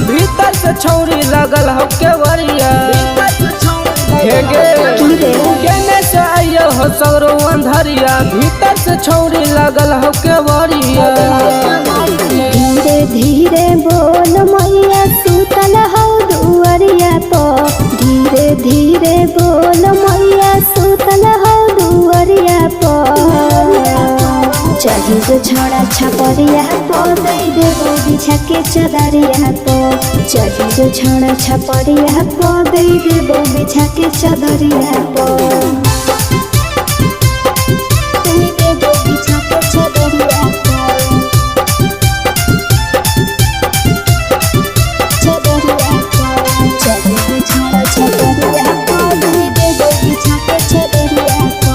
भीतर से छौरी लगल हो केवरिया केने से आइयो हो सगरो अंधरिया भीतर से छौरी लगल हो केवरिया। धीरे धीरे बोल मैया सुतल हो दुआरिया पर, धीरे धीरे बोल मैया सुतल हो दुआरिया पर। चढ़ी जो छोड़ा छपरिया पो दे देबो बिछा के चदरिया पो, चढ़ी जो छोड़ा छपरिया पो दे देबो बिछा के चदरिया पो। दे देबो बिछा के चदरिया पो, चदरिया पो। चढ़ी जो छोड़ा छपरिया पो दे देबो बिछा के चदरिया पो।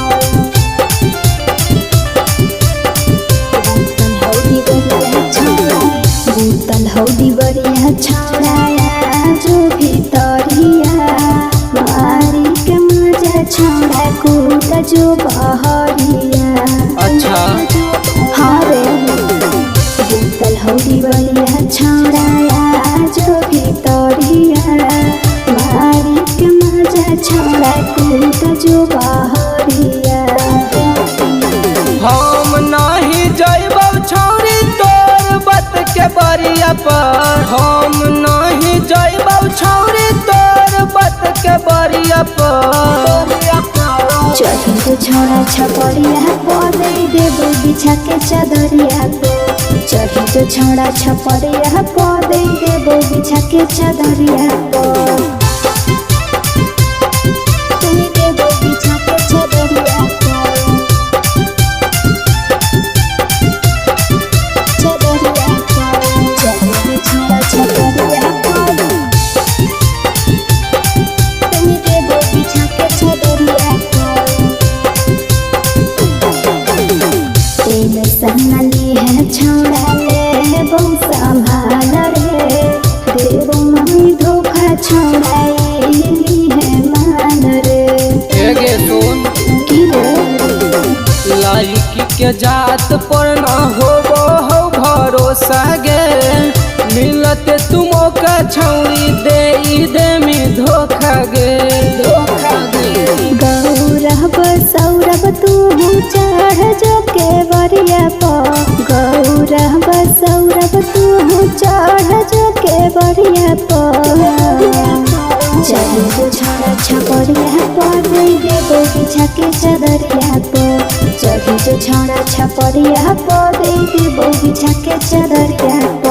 भूतल हौदी बरिया छौड़ाया जो भीतरिया, मारी के मजा छौड़ा कूद जो बहरिया। अच्छा हाँ रे भूतल हौदी बरिया छौड़ाया जो भीतरिया, मारी के मजा छौड़ा कूद जो बहरिया। हम नहीं जइबौ छौरी तोर बत के बरिया पर, हम नहीं जइबौ छौरी तोर बत के बरिया पर। चढ़ी जो छोड़ा छपरिया पो दे देबो बिछा के चदरिया पो, चढ़ी जो छोड़ा छपरिया पो दे देबो बिछा के चदरिया पो। दे देबो बिछा के चदरिया पो, चदरिया पो। चढ़ी जो छोड़ा छपरिया पो दे देबो बिछा के चदरिया पो। तेल संगली है छौड़ा ले बहुत संभाल रे, देवो मम्मी धोखा छौड़ा एली है मान रे। एगे सुन की रे लाइकी के जात पर न होबो हो भरोसा गे, मिलते तुमो का छौरी दे में धोखा गे। गौरव सौरभ तू चढ़ जो के बरिया पो, गौरव सौरभ तू चढ़ जो के बरिया पो। चढ़ी जो छोड़ा छपरिया पो दे देबो बिछा के चदरिया पो, चढ़ी जो छोड़ा छपरिया पो दे देबो बिछा के चदरिया पो।